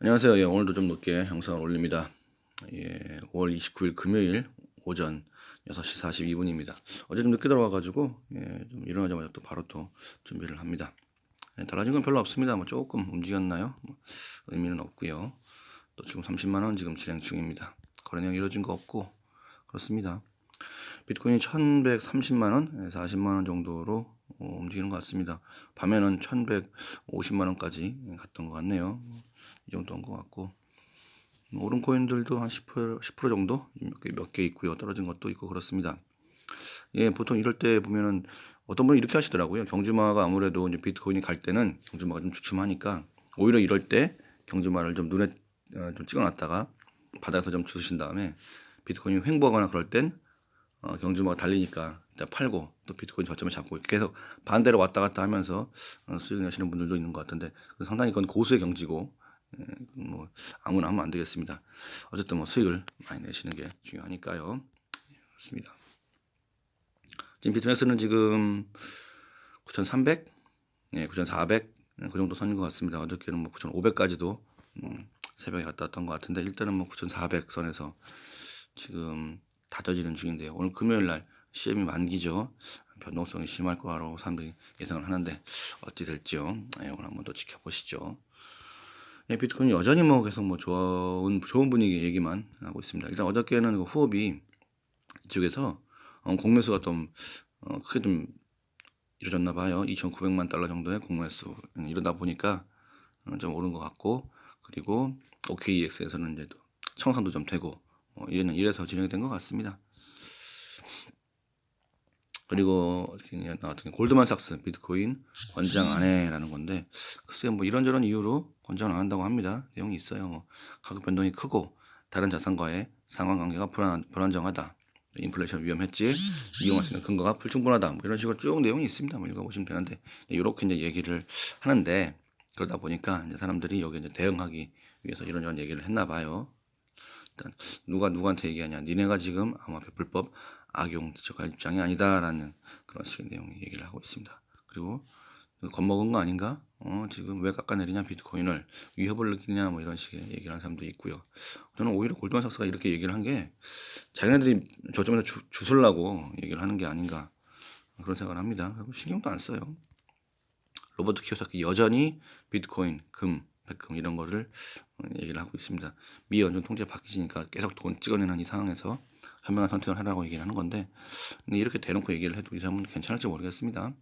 안녕하세요. 예, 오늘도 좀 늦게 영상을 올립니다. 예, 5월 29일 금요일 오전 6시 42분입니다. 어제 좀 늦게 들어와가지고 예, 좀 일어나자마자 또 바로 또 준비를 합니다. 예, 달라진 건 별로 없습니다. 뭐 조금 움직였나요? 뭐 의미는 없고요. 또 지금 30만 원 지금 진행 중입니다. 거래 내용 이루어진 거 없고 그렇습니다. 비트코인이 1130만 원, 40만 원 정도로 움직이는 것 같습니다. 밤에는 1150만 원까지 갔던 것 같네요. 이 정도인 것 같고 오른 코인들도 한 10% 정도 몇 개 있고요. 떨어진 것도 있고 그렇습니다. 예, 보통 이럴 때 보면은 어떤 분이 이렇게 하시더라고요. 경주마가 아무래도 이제 비트코인이 갈 때는 경주마가 좀 주춤하니까 오히려 이럴 때 경주마를 좀 눈에 좀 찍어놨다가 바닥에서 좀 주신 다음에 비트코인이 횡보하거나 그럴 땐 경주마가 달리니까 일단 팔고 또 비트코인 저점을 잡고 계속 반대로 왔다 갔다 하면서 수익 내시는 분들도 있는 것 같은데 상당히 그건 고수의 경지고 뭐 아무나 하면 안 되겠습니다. 어쨌든 뭐 수익을 많이 내시는 게 중요하니까요. 그렇습니다. 지금 비트맥스는 지금 9,300, 예, 9,400 그 정도 선인 것 같습니다. 어저께는 뭐 9,500까지도 새벽에 갔다 왔던 것 같은데 일단은 뭐 9,400 선에서 지금 다져지는 중인데요. 오늘 금요일 날 CM이 만기죠. 변동성이 심할 거라고 사람들이 예상을 하는데 어찌 될지요. 예, 오늘 한번 더 지켜보시죠. 예, 비트코인 여전히 뭐 계속 뭐 좋은 분위기 얘기만 하고 있습니다. 일단 어저께는 그 후업이 이쪽에서 공매수가 좀 크게 좀 이루어졌나 봐요. 2,900만 달러 정도의 공매수 이러다 보니까 좀 오른 것 같고 그리고 OKEX에서는 이제 또 청산도 좀 되고 이래서 진행이 된 것 같습니다. 그리고 나왔던 골드만삭스 비트코인 권장 안 해라는 건데 글쎄요 뭐 이런저런 이유로 권장 안 한다고 합니다. 내용이 있어요. 뭐 가격 변동이 크고 다른 자산과의 상환관계가 불안정하다. 인플레이션 위험했지 이용할 수 있는 근거가 불충분하다. 뭐 이런 식으로 쭉 내용이 있습니다. 뭐 읽어보시면 되는데 이렇게 이제 얘기를 하는데 그러다 보니까 이제 사람들이 여기 이제 대응하기 위해서 이런저런 얘기를 했나 봐요. 일단 누가 누구한테 얘기하냐 니네가 지금 암호화폐 불법 악용 지적할 입장이 아니다라는 그런 식의 내용의 얘기를 하고 있습니다. 그리고 겁먹은 거 아닌가? 지금 왜 깎아내리냐 비트코인을 위협을 느끼냐 뭐 이런 식의 얘기를 하는 사람도 있고요. 저는 오히려 골드만삭스가 이렇게 얘기를 한 게 자기네들이 저점에서 주술라고 얘기를 하는 게 아닌가 그런 생각을 합니다. 신경도 안 써요. 로버트 키오사키 여전히 비트코인, 금, 백금 이런 거를 얘기를 하고 있습니다. 미 연준 통제 바뀌시니까 계속 돈 찍어내는 이 상황에서 현명한 선택을 하라고 얘기를 하는 건데 근데 이렇게 대놓고 얘기를 해도 이 사람은 괜찮을지 모르겠습니다.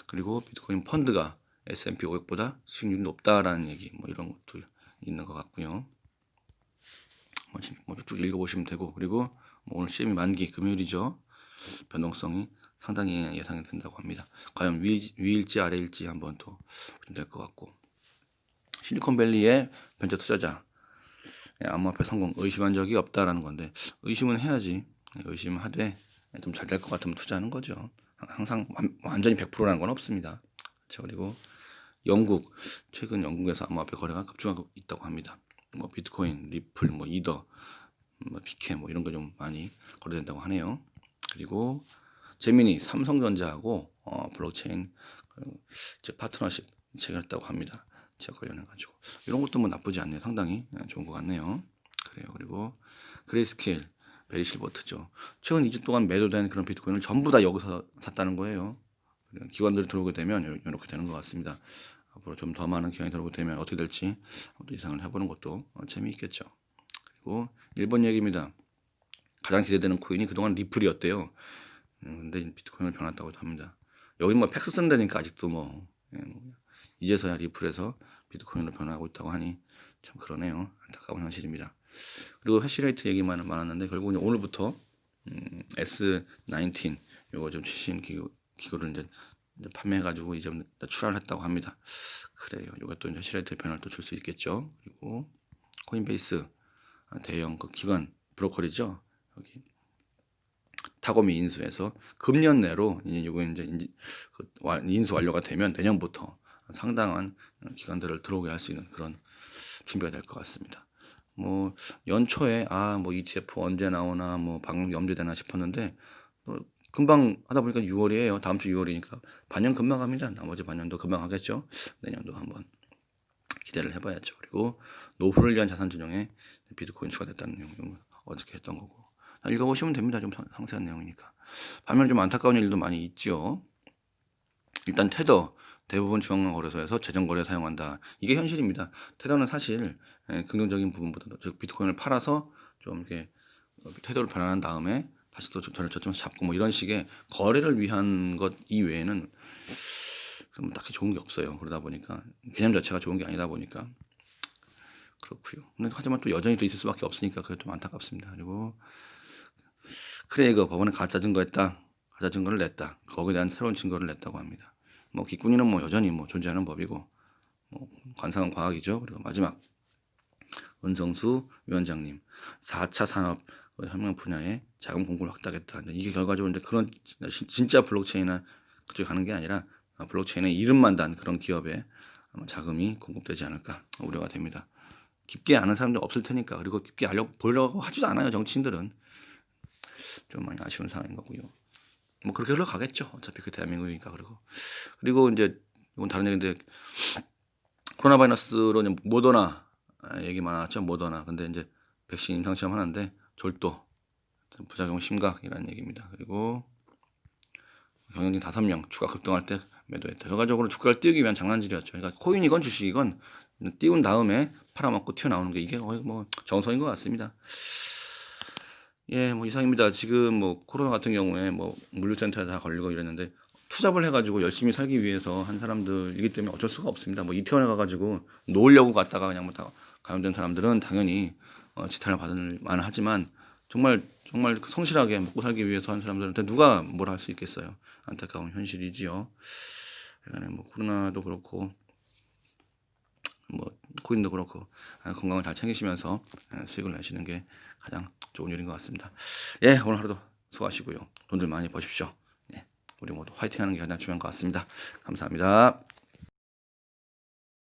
그리고 비트코인 펀드가 S&P 500보다 수익률이 높다라는 얘기 뭐 이런 것도 있는 것 같고요. 쭉 읽어보시면 되고 그리고 뭐 오늘 CM이 만기 금요일이죠. 변동성이 상당히 예상이 된다고 합니다. 과연 위일지 아래일지 한번 또 보시면 될 것 같고 실리콘밸리의 벤처 투자자 암호화폐 성공 의심한 적이 없다라는 건데 의심은 해야지 의심하되 좀 잘 될 것 같으면 투자하는 거죠. 항상 완전히 100%라는 건 없습니다. 그렇죠? 그리고 영국 최근 영국에서 암호화폐 거래가 급증하고 있다고 합니다. 뭐 비트코인, 리플, 뭐 이더, 뭐 비케 뭐 이런 거 좀 많이 거래된다고 하네요. 그리고 재민이 삼성전자하고 블록체인 파트너십 체결했다고 합니다. 지역 관련해가지고 이런 것도 뭐 나쁘지 않네요. 상당히 좋은 것 같네요. 그래요. 그리고 그레이스케일 베리실버트죠. 최근 2주 동안 매도된 그런 비트코인을 전부 다 여기서 샀다는 거예요. 기관들이 들어오게 되면 이렇게 되는 것 같습니다. 앞으로 좀 더 많은 기관이 들어오게 되면 어떻게 될지 예상을 해보는 것도 재미있겠죠. 그리고 일본 얘기입니다. 가장 기대되는 코인이 그동안 리플이었대요. 근데 비트코인을 변했다고 합니다. 여기 뭐 팩스 쓰는 데니까 아직도 뭐, 뭐 이제서야 리플에서 비트코인으로 변화하고 있다고 하니 참 그러네요. 안타까운 현실입니다. 그리고 해시레이트 얘기만 많았는데 결국은 오늘부터 S19 요거 좀 최신 기구를 이제 판매해가지고 이제 출하를 했다고 합니다. 그래요. 이것도 이제 해시레이트 변화를 또 줄 수 있겠죠. 그리고 코인베이스 대형 그 기관 브로커리죠. 여기 타고미 인수해서 금년 내로 이거 이제 인수 완료가 되면 내년부터 상당한 기관들을 들어오게 할 수 있는 그런 준비가 될 것 같습니다. 뭐 연초에 뭐 ETF 언제 나오나 뭐 방금 염두되나 싶었는데 금방 하다 보니까 6월이에요. 다음 주 6월이니까 반년 금방 갑니다. 나머지 반년도 금방 하겠죠. 내년도 한번 기대를 해봐야죠. 그리고 노후를 위한 자산 진영에 비트코인 추가됐다는 내용 좀 어저께 했던 거고 읽어보시면 됩니다. 좀 상세한 내용이니까. 반면에 좀 안타까운 일도 많이 있죠. 일단 테더 대부분 중앙 거래소에서 재정 거래에 사용한다. 이게 현실입니다. 테더는 사실 긍정적인 부분보다도 즉 비트코인을 팔아서 좀 이렇게 테더로 변환한 다음에 다시 또 저점에서 잡고 뭐 이런 식의 거래를 위한 것 이외에는 좀 딱히 좋은 게 없어요. 그러다 보니까 개념 자체가 좋은 게 아니다 보니까 그렇고요. 근데 하지만 또 여전히 또 있을 수밖에 없으니까 그게 좀 안타깝습니다. 그리고 크레이거 법원에 가짜 증거했다. 가짜 증거를 냈다. 거기에 대한 새로운 증거를 냈다고 합니다. 뭐 기꾼이는 뭐 여전히 뭐 존재하는 법이고 뭐 관상은 과학이죠. 그리고 마지막 은성수 위원장님 4차 산업 혁명 분야에 자금 공급을 확대하겠다. 이게 결과적으로 이제 그런 진짜 블록체인이나 그쪽에 가는 게 아니라 블록체인의 이름만 단 그런 기업에 아마 자금이 공급되지 않을까 우려가 됩니다. 깊게 아는 사람들 없을 테니까 그리고 깊게 보려고 하지도 않아요. 정치인들은 좀 많이 아쉬운 상황인 거고요. 뭐 그렇게 흘러가겠죠. 어차피 그 대한민국이니까 그리고 이제 이건 다른 얘기인데 코로나 바이러스로 이제 모더나 얘기 많았죠. 모더나. 근데 이제 백신 임상 시험 하는데 절도 부작용 심각이라는 얘기입니다. 그리고 경영진 5명 주가 급등할 때 매도했다. 결과적으로 주가를 띄우기 위한 장난질이었죠. 그러니까 코인이건 주식이건 띄운 다음에 팔아먹고 튀어나오는 게 이게 거의 뭐 정석인 것 같습니다. 예, 뭐 이상입니다. 지금 뭐 코로나 같은 경우에 뭐 물류센터에 다 걸리고 이랬는데 투잡을 해가지고 열심히 살기 위해서 한 사람들이기 때문에 어쩔 수가 없습니다. 뭐 이태원에 가가지고 놓으려고 갔다가 그냥 뭐 다 감염된 사람들은 당연히 지탄을 받을 만하지만 정말 성실하게 먹고 살기 위해서 한 사람들한테 누가 뭘 할 수 있겠어요. 안타까운 현실이지요. 그러니까 뭐 코로나도 그렇고 뭐 코인도 그렇고 건강을 잘 챙기시면서 수익을 내시는 게 가장 좋은 일인 것 같습니다. 예, 오늘 하루도 수고하시고요. 돈들 많이 버십시오. 네, 우리 모두 화이팅하는 게 가장 중요한 것 같습니다. 감사합니다.